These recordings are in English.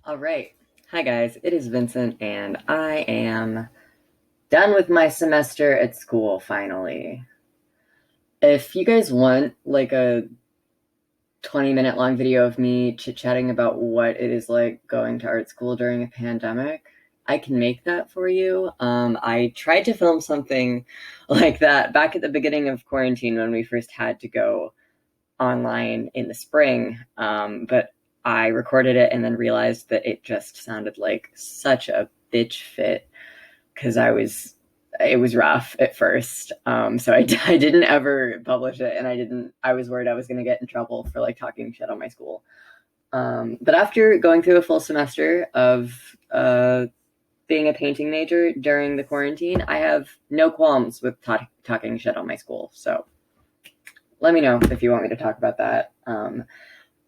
All right. Hi, guys. It is Vincent, and I am done with my semester at school finally. If you guys want like a 20-minute long video of me chit chatting about what it is like going to art school during a pandemic, I can make that for you. I tried to film something like that back at the beginning of quarantine when we first had to go online in the spring, but I recorded it and then realized that it just sounded like such a bitch fit because it was rough at first. So I didn't ever publish it, and I was worried I was going to get in trouble for like talking shit on my school. But after going through a full semester of being a painting major during the quarantine, I have no qualms with talking shit on my school. So let me know if you want me to talk about that.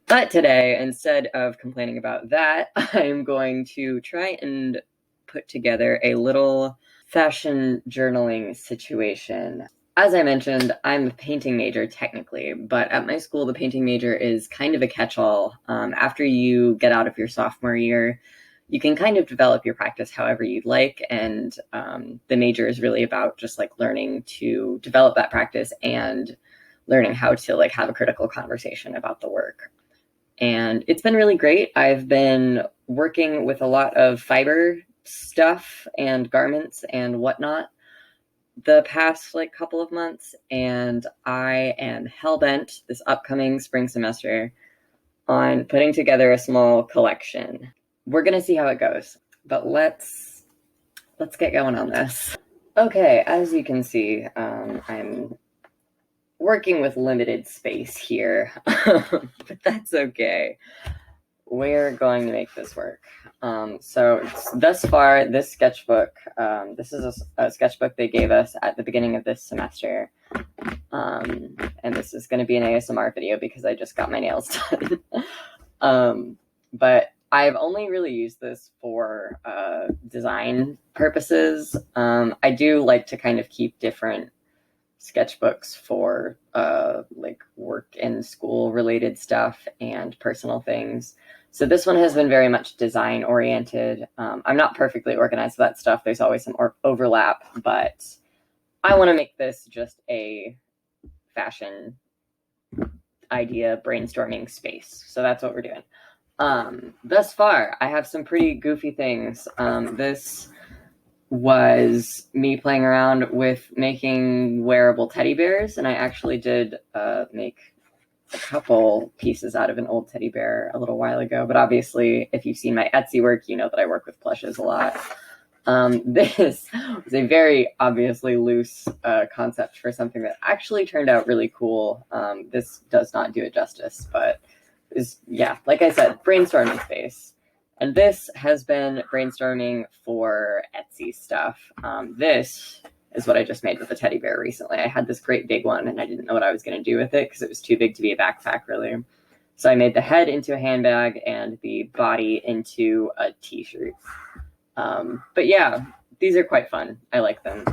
But today, instead of complaining about that, I'm going to try and put together a little fashion journaling situation. As I mentioned, I'm a painting major technically, but at my school, the painting major is kind of a catch-all. After you get out of your sophomore year, you can kind of develop your practice however you'd like, and the major is really about just like learning to develop that practice and learning how to like have a critical conversation about the work. And it's been really great. I've been working with a lot of fiber stuff and garments and whatnot the past like couple of months, and I am hell-bent this upcoming spring semester on putting together a small collection. We're gonna see how it goes, but let's get going on this. Okay, as you can see, I'm working with limited space here, but that's okay. We're going to make this work. So thus far, this sketchbook, this is a sketchbook they gave us at the beginning of this semester. And this is going to be an ASMR video because I just got my nails done. But I've only really used this for design purposes. I do like to kind of keep different sketchbooks for like work and school related stuff and personal things. So this one has been very much design oriented. I'm not perfectly organized with that stuff. There's always some overlap, but I want to make this just a fashion idea brainstorming space. So that's what we're doing. Thus far, I have some pretty goofy things. This was me playing around with making wearable teddy bears, and I actually did make a couple pieces out of an old teddy bear a little while ago, but obviously if you've seen my Etsy work, you know that I work with plushes a lot. This was a very obviously loose concept for something that actually turned out really cool. This does not do it justice, but is, yeah, like I said, brainstorming space. And this has been brainstorming for Etsy stuff. This is what I just made with a teddy bear recently. I had this great big one and I didn't know what I was going to do with it because it was too big to be a backpack, really. So I made the head into a handbag and the body into a t-shirt. But yeah, these are quite fun. I like them.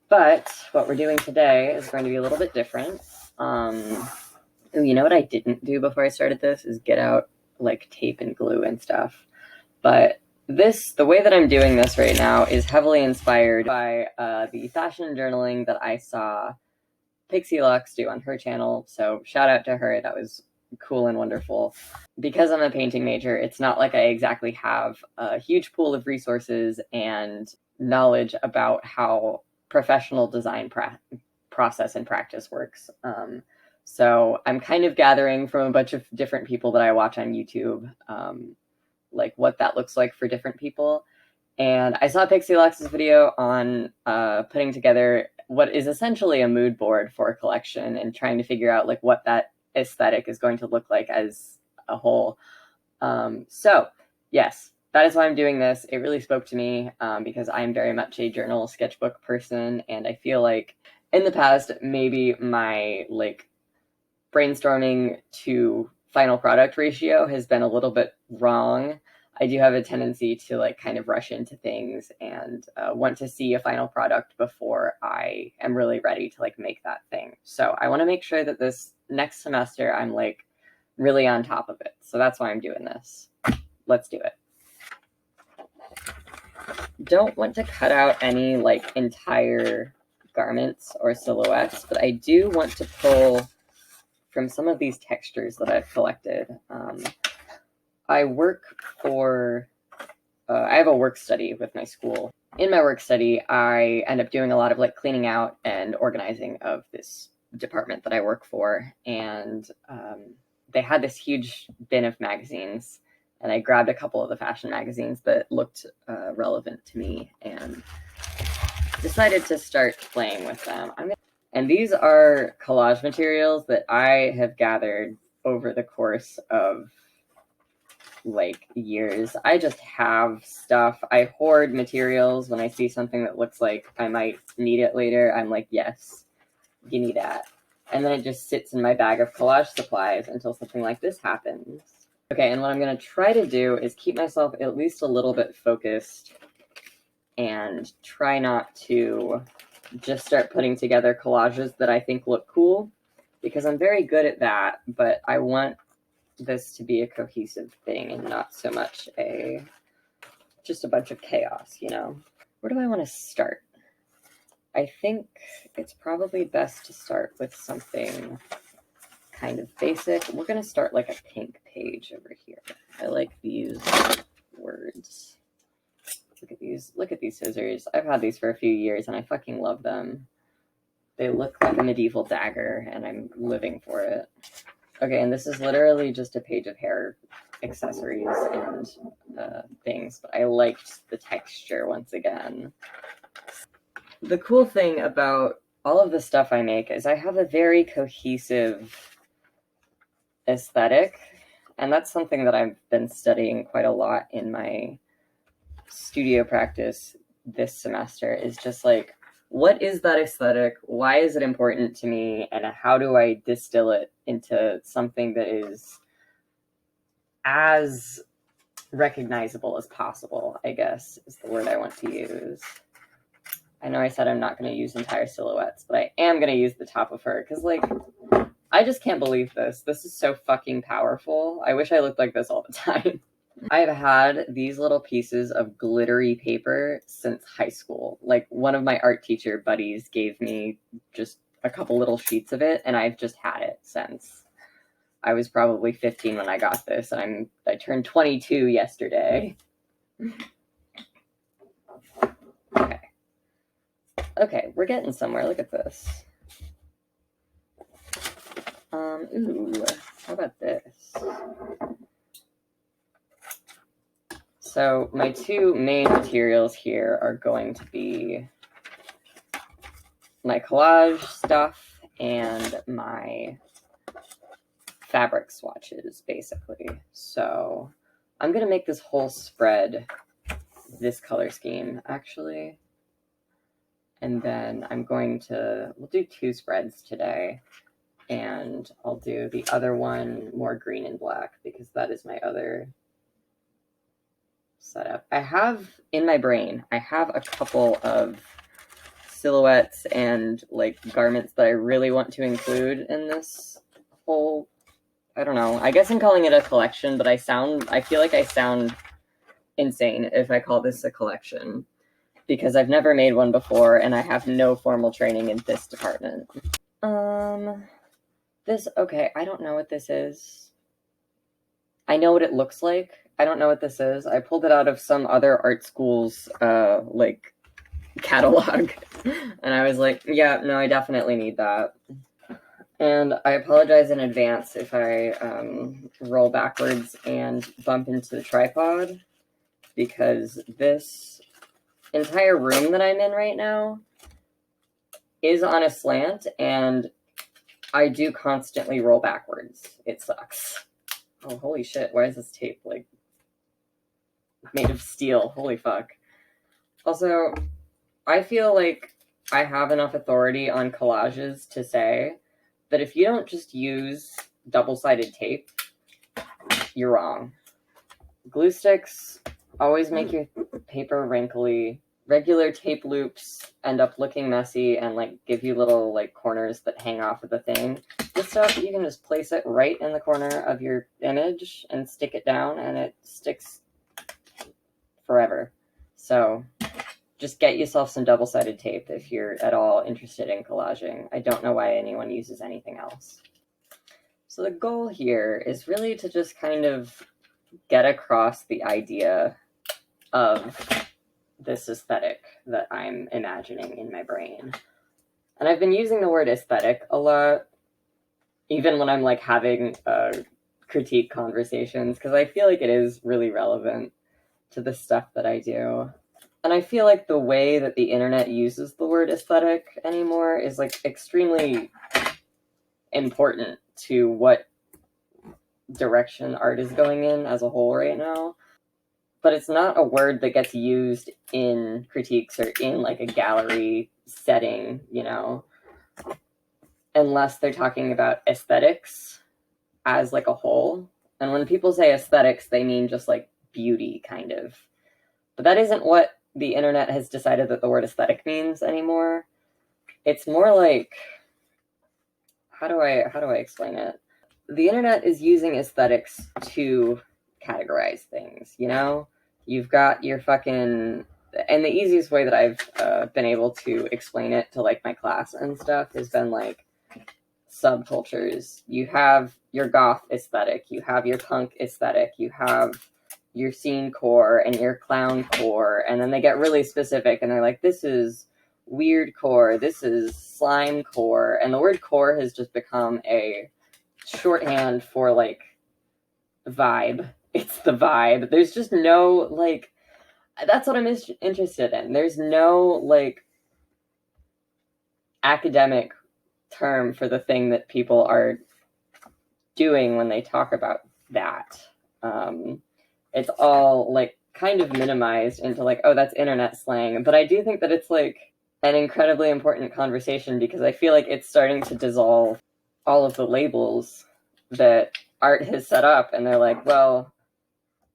But what we're doing today is going to be a little bit different. You know what I didn't do before I started this is get out like tape and glue and stuff. But the way that I'm doing this right now is heavily inspired by the fashion journaling that I saw Pixie Lux do on her channel. So shout out to her. That was cool and wonderful. Because I'm a painting major, it's not like I exactly have a huge pool of resources and knowledge about how professional design process and practice works. So I'm kind of gathering from a bunch of different people that I watch on YouTube, like what that looks like for different people. And I saw Pixie Lux's video on putting together what is essentially a mood board for a collection and trying to figure out like what that aesthetic is going to look like as a whole. So yes, that is why I'm doing this. It really spoke to me because I'm very much a journal sketchbook person, and I feel like in the past maybe my like brainstorming to final product ratio has been a little bit wrong. I do have a tendency to like kind of rush into things and want to see a final product before I am really ready to like make that thing. So I want to make sure that this next semester I'm like really on top of it. So that's why I'm doing this. Let's do it. don't want to cut out any like entire garments or silhouettes, but I do want to pull from some of these textures that I've collected. I work for, I have a work study with my school. In my work study, I end up doing a lot of like cleaning out and organizing of this department that I work for. And they had this huge bin of magazines, and I grabbed a couple of the fashion magazines that looked relevant to me and decided to start playing with them. And these are collage materials that I have gathered over the course of like years. I just have stuff. I hoard materials. When I see something that looks like I might need it later, I'm like, yes, give me that. And then it just sits in my bag of collage supplies until something like this happens. Okay, and what I'm going to try to do is keep myself at least a little bit focused and try not to just start putting together collages that I think look cool, because I'm very good at that, but I want this to be a cohesive thing and not so much just a bunch of chaos, you know? Where do I want to start? I think it's probably best to start with something kind of basic. We're going to start like a pink page over here. I like these words. Look at these scissors. I've had these for a few years and I fucking love them. They look like a medieval dagger and I'm living for it. Okay, and this is literally just a page of hair accessories and things, but I liked the texture once again. The cool thing about all of the stuff I make is I have a very cohesive aesthetic, and that's something that I've been studying quite a lot in my studio practice this semester, is just like, what is that aesthetic? Why is it important to me? And how do I distill it into something that is as recognizable as possible, I guess, is the word I want to use. I know I said I'm not going to use entire silhouettes, but I am going to use the top of her, because, like, I just can't believe this. This is so fucking powerful. I wish I looked like this all the time. I've had these little pieces of glittery paper since high school. Like, one of my art teacher buddies gave me just a couple little sheets of it, and I've just had it since. I was probably 15 when I got this, and I turned 22 yesterday. Okay, we're getting somewhere. Look at this. Ooh, how about this? So my two main materials here are going to be my collage stuff and my fabric swatches, basically. So I'm going to make this whole spread this color scheme, actually. And then we'll do two spreads today. And I'll do the other one more green and black, because that is my other setup. I have in my brain, I have a couple of silhouettes and like garments that I really want to include in this whole, I don't know, I guess I'm calling it a collection, but I feel like I sound insane if I call this a collection, because I've never made one before and I have no formal training in this department. Okay, I don't know what this is. I know what it looks like. I don't know what this is. I pulled it out of some other art school's, like, catalog. And I was like, yeah, no, I definitely need that. And I apologize in advance if I roll backwards and bump into the tripod, because this entire room that I'm in right now is on a slant, and I do constantly roll backwards. It sucks. Oh, holy shit. Why is this tape, like, made of steel? Holy fuck. Also, I feel like I have enough authority on collages to say that if you don't just use double-sided tape, you're wrong. Glue sticks always make your paper wrinkly. Regular tape loops end up looking messy and like give you little like corners that hang off of the thing. This stuff, you can just place it right in the corner of your image and stick it down, and it sticks forever. So just get yourself some double-sided tape if you're at all interested in collaging. I don't know why anyone uses anything else. So the goal here is really to just kind of get across the idea of this aesthetic that I'm imagining in my brain. And I've been using the word aesthetic a lot, even when I'm like having critique conversations, because I feel like it is really relevant to the stuff that I do. And I feel like the way that the internet uses the word aesthetic anymore is like extremely important to what direction art is going in as a whole right now. But it's not a word that gets used in critiques or in like a gallery setting, you know, unless they're talking about aesthetics as like a whole. And when people say aesthetics, they mean just like beauty, kind of. But that isn't what the internet has decided that the word aesthetic means anymore. It's more like, how do I explain it? The internet is using aesthetics to categorize things, you know? You've got your fucking, and the easiest way that I've been able to explain it to like my class and stuff has been like subcultures. You have your goth aesthetic, you have your punk aesthetic, you have your scene core and your clown core, and then they get really specific and they're like, this is weird core, this is slime core, and the word core has just become a shorthand for like vibe. It's the vibe. There's just no like, that's what I'm interested in. There's no like academic term for the thing that people are doing when they talk about that. It's all like kind of minimized into like, oh, that's internet slang. But I do think that it's like an incredibly important conversation because I feel like it's starting to dissolve all of the labels that art has set up. And they're like, well,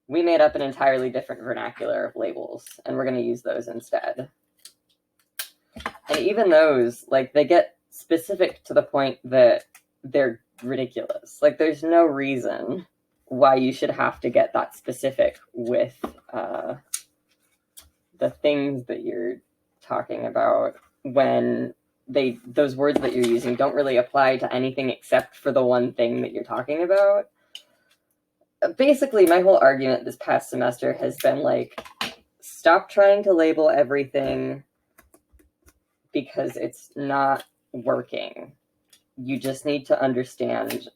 we made up an entirely different vernacular of labels and we're going to use those instead. And even those, like, they get specific to the point that they're ridiculous. Like, there's no reason why you should have to get that specific with the things that you're talking about when those words that you're using don't really apply to anything except for the one thing that you're talking about. Basically, my whole argument this past semester has been like, stop trying to label everything because it's not working. You just need to understand.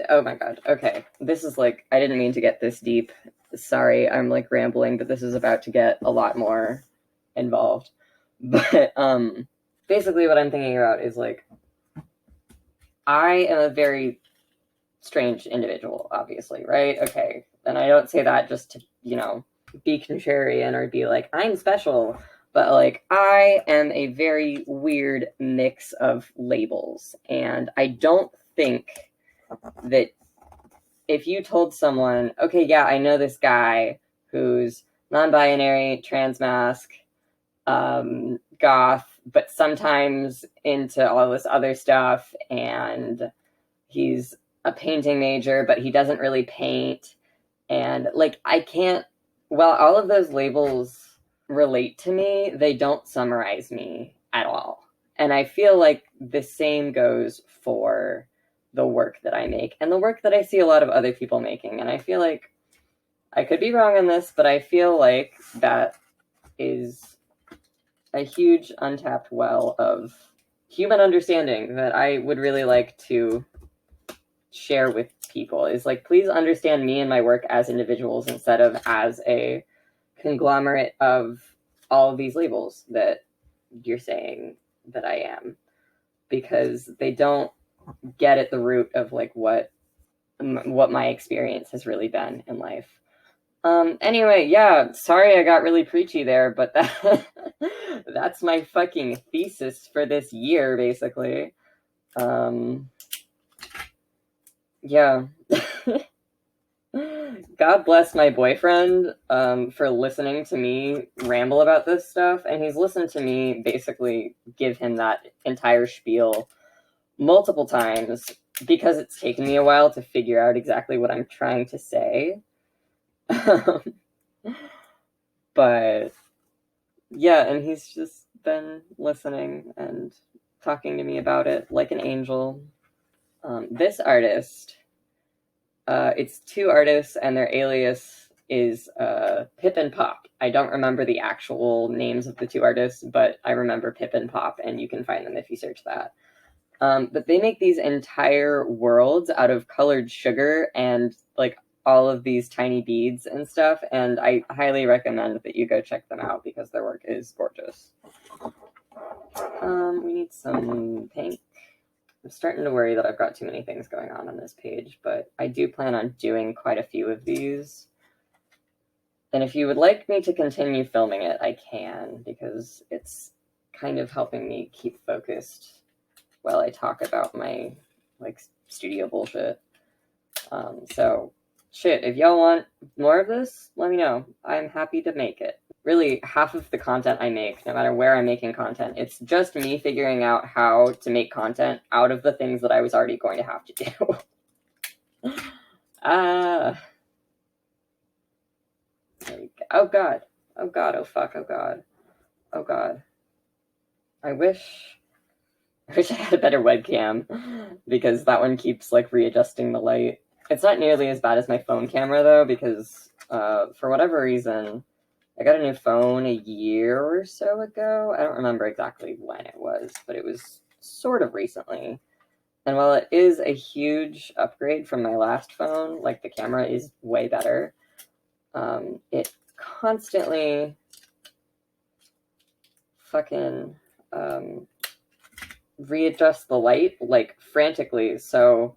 Oh my god, okay. This is like, I didn't mean to get this deep. Sorry, I'm like rambling, but this is about to get a lot more involved. But basically what I'm thinking about is like, I am a very strange individual, obviously, right? Okay, and I don't say that just to, you know, be contrarian or be like, I'm special, but like, I am a very weird mix of labels, and I don't think that if you told someone, okay, yeah, I know this guy who's non-binary, transmasc, goth, but sometimes into all this other stuff, and he's a painting major, but he doesn't really paint. And like, I can't, while all of those labels relate to me, they don't summarize me at all. And I feel like the same goes for the work that I make and the work that I see a lot of other people making. And I feel like I could be wrong on this, but I feel like that is a huge untapped well of human understanding that I would really like to share with people. Is like, please understand me and my work as individuals instead of as a conglomerate of all of these labels that you're saying that I am, because they don't get at the root of like what my experience has really been in life. Anyway, yeah, sorry I got really preachy there, but that's my fucking thesis for this year, basically. Yeah. God bless my boyfriend for listening to me ramble about this stuff, and he's listened to me basically give him that entire spiel multiple times because it's taken me a while to figure out exactly what I'm trying to say. But Yeah, and he's just been listening and talking to me about it like an angel. This artist, it's two artists, and their alias is Pip and Pop. I don't remember the actual names of the two artists, but I remember Pip and Pop, and you can find them if you search that. But they make these entire worlds out of colored sugar and like all of these tiny beads and stuff. And I highly recommend that you go check them out because their work is gorgeous. We need some pink. I'm starting to worry that I've got too many things going on this page, but I do plan on doing quite a few of these. And if you would like me to continue filming it, I can, because it's kind of helping me keep focused while I talk about my like studio bullshit. So shit, if y'all want more of this, let me know. I'm happy to make it. Really, half of the content I make, no matter where I'm making content, it's just me figuring out how to make content out of the things that I was already going to have to do. Oh god. Oh god, oh fuck, oh god. Oh god. I wish I had a better webcam, because that one keeps like readjusting the light. It's not nearly as bad as my phone camera though, because for whatever reason, I got a new phone a year or so ago. I don't remember exactly when it was, but it was sort of recently. And while it is a huge upgrade from my last phone, like the camera is way better, it constantly fucking readjusts the light like frantically. So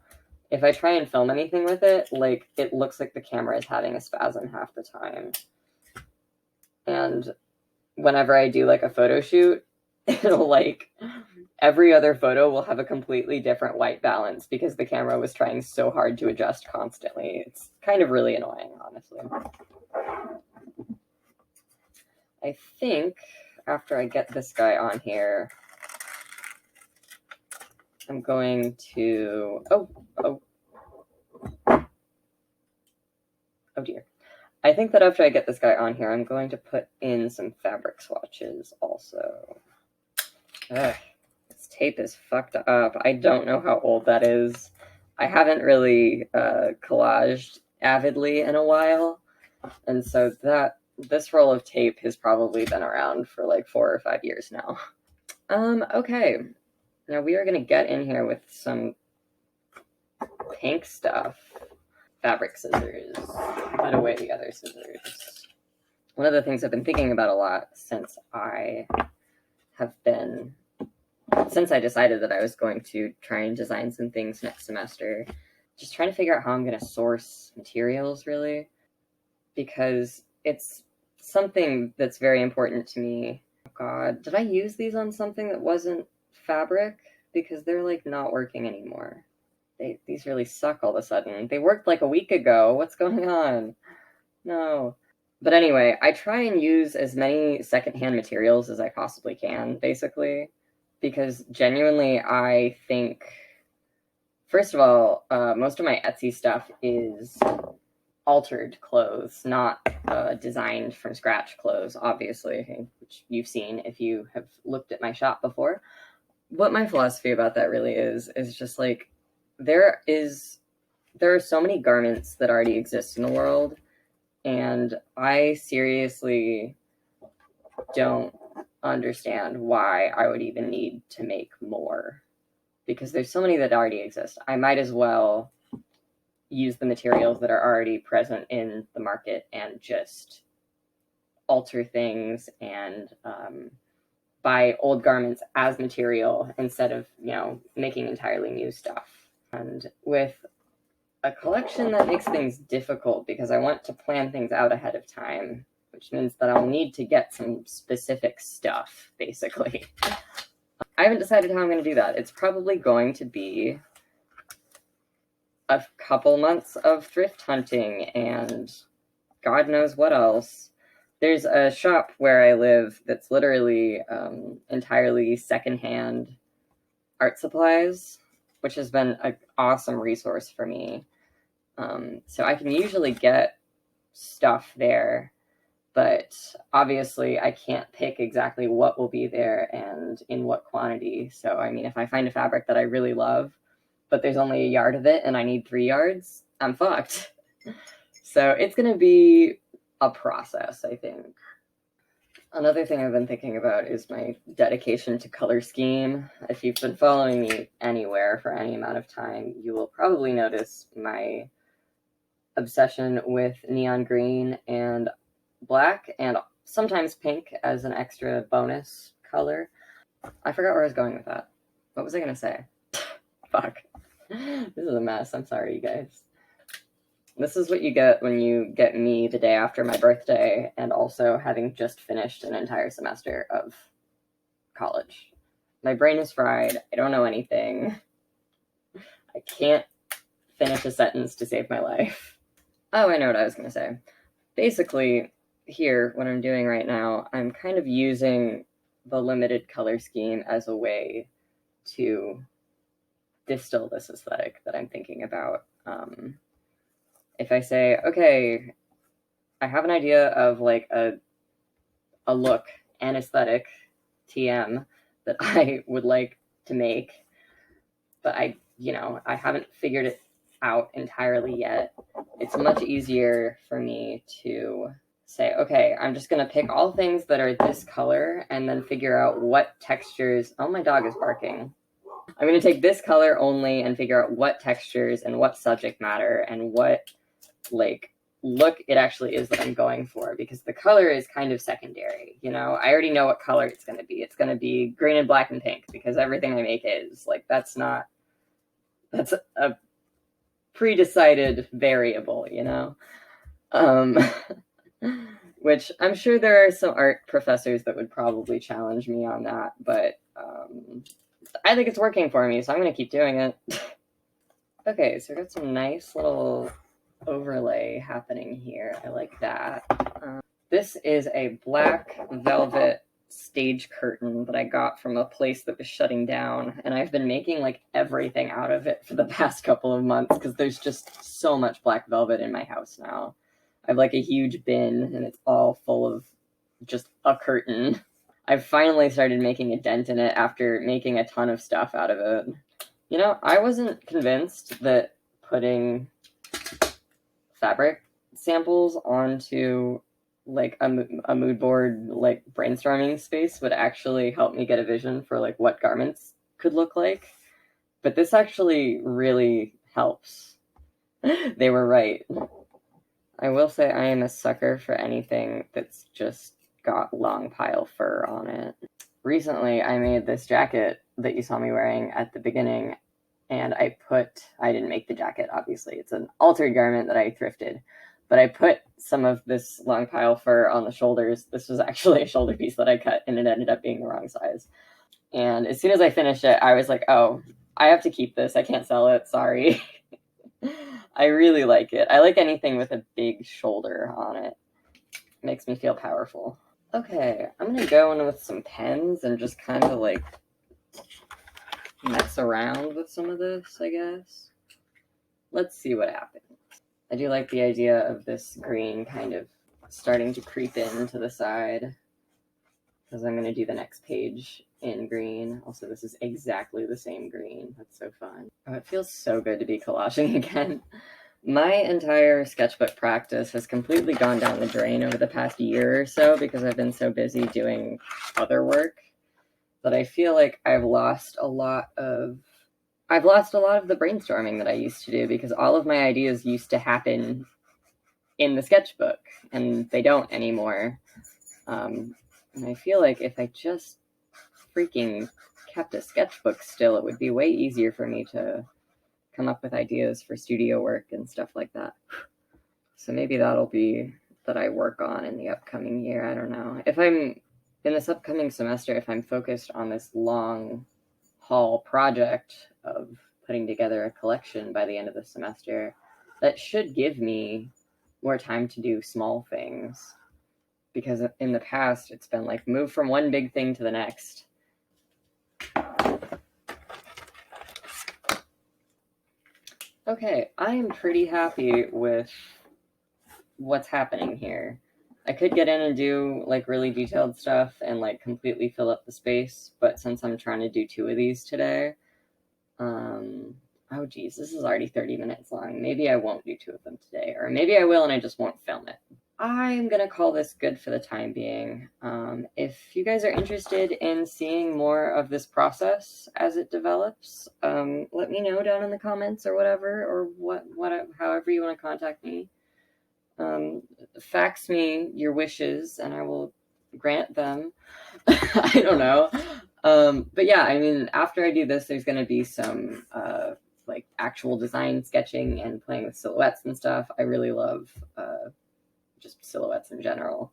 if I try and film anything with it, like it looks like the camera is having a spasm half the time. And whenever I do like a photo shoot, it'll like every other photo will have a completely different white balance because the camera was trying so hard to adjust constantly. It's kind of really annoying, honestly. I think after I get this guy on here, I'm going to, oh dear. I think that after I get this guy on here, I'm going to put in some fabric swatches also. Ugh, this tape is fucked up. I don't know how old that is. I haven't really collaged avidly in a while, and so this roll of tape has probably been around for like 4 or 5 years now. Okay. Now we are going to get in here with some pink stuff. Fabric scissors. Put away the other scissors. One of the things I've been thinking about a lot since I decided that I was going to try and design some things next semester, just trying to figure out how I'm going to source materials, really, because it's something that's very important to me. Oh God, did I use these on something that wasn't fabric? Because they're like not working anymore. These really suck all of a sudden. They worked like a week ago. What's going on? No. But anyway, I try and use as many secondhand materials as I possibly can, basically, because genuinely I think, first of all, most of my Etsy stuff is altered clothes, not designed from scratch clothes, obviously, which you've seen if you have looked at my shop before. What my philosophy about that really is just like, there are so many garments that already exist in the world, and I seriously don't understand why I would even need to make more, because there's so many that already exist. I might as well use the materials that are already present in the market and just alter things and buy old garments as material instead of, making entirely new stuff. And with a collection, that makes things difficult because I want to plan things out ahead of time, which means that I'll need to get some specific stuff, basically. I haven't decided how I'm going to do that. It's probably going to be a couple months of thrift hunting and God knows what else. There's a shop where I live that's literally entirely secondhand art supplies, which has been an awesome resource for me. So I can usually get stuff there but obviously I can't pick exactly what will be there and in what quantity. So, I mean, if I find a fabric that I really love, but there's only a yard of it and I need 3 yards, I'm fucked. So it's going to be a process, I think. Another thing I've been thinking about is my dedication to color scheme. If you've been following me anywhere for any amount of time, you will probably notice my obsession with neon green and black, and sometimes pink as an extra bonus color. I forgot where I was going with that. What was I going to say? Fuck. This is a mess. I'm sorry, you guys. This is what you get when you get me the day after my birthday and also having just finished an entire semester of college. My brain is fried. I don't know anything. I can't finish a sentence to save my life. Oh, I know what I was going to say. Basically, here, what I'm doing right now, I'm kind of using the limited color scheme as a way to distill this aesthetic that I'm thinking about. If I say, okay, I have an idea of like a look, an aesthetic, TM, that I would like to make, but I haven't figured it out entirely yet. It's much easier for me to say, okay, I'm just going to pick all things that are this color and then figure out what textures. Oh, my dog is barking. I'm going to take this color only and figure out what textures and what subject matter and what like look it actually is that I'm going for, because the color is kind of secondary. I already know what color it's going to be. It's going to be green and black and pink because everything I make is like, that's a pre-decided variable, which I'm sure there are some art professors that would probably challenge me on that, but I think it's working for me, so I'm going to keep doing it. Okay, so we got some nice little overlay happening here. I like that. This is a black velvet stage curtain that I got from a place that was shutting down, and I've been making like everything out of it for the past couple of months because there's just so much black velvet in my house now. I have like a huge bin and it's all full of just a curtain. I've finally started making a dent in it after making a ton of stuff out of it. I wasn't convinced that putting fabric samples onto like a mood board like brainstorming space would actually help me get a vision for like what garments could look like, but this actually really helps. They were right. I will say I am a sucker for anything that's just got long pile fur on it. Recently I made this jacket that you saw me wearing at the beginning, and I didn't make the jacket, obviously. It's an altered garment that I thrifted, but I put some of this long pile fur on the shoulders. This was actually a shoulder piece that I cut, and it ended up being the wrong size. And as soon as I finished it, I was like, oh, I have to keep this. I can't sell it. Sorry. I really like it. I like anything with a big shoulder on it. It makes me feel powerful. Okay, I'm going to go in with some pens and just kind of like mess around with some of this, I guess. Let's see what happens. I do like the idea of this green kind of starting to creep into the side, because I'm going to do the next page in green. Also, this is exactly the same green. That's so fun. Oh, it feels so good to be collaging again. My entire sketchbook practice has completely gone down the drain over the past year or so because I've been so busy doing other work that I feel like I've lost a lot of the brainstorming that I used to do, because all of my ideas used to happen in the sketchbook and they don't anymore. And I feel like if I just freaking kept a sketchbook still, it would be way easier for me to come up with ideas for studio work and stuff like that. So maybe that'll be that I work on in the upcoming year. I don't know. If I'm in this upcoming semester, if I'm focused on this long haul project of putting together a collection by the end of the semester, that should give me more time to do small things, because in the past it's been like move from one big thing to the next. Okay, I am pretty happy with what's happening here. I could get in and do like really detailed stuff and like completely fill up the space, but since I'm trying to do 2 of these today, oh geez, this is already 30 minutes long. Maybe I won't do 2 of them today, or maybe I will and I just won't film it. I'm gonna call this good for the time being. If you guys are interested in seeing more of this process as it develops, let me know down in the comments or whatever, or however you want to contact me. Fax me your wishes and I will grant them. I don't know. But yeah, I mean, after I do this, there's going to be some like actual design sketching and playing with silhouettes and stuff. I really love just silhouettes in general.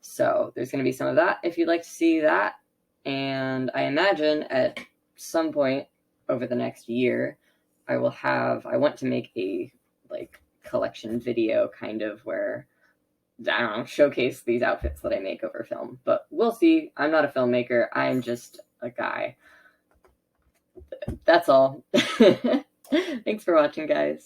So there's going to be some of that if you'd like to see that. And I imagine at some point over the next year, I want to make a like collection video kind of where, I don't know, showcase these outfits that I make over film. But we'll see. I'm not a filmmaker. I'm just a guy. That's all. Thanks for watching, guys.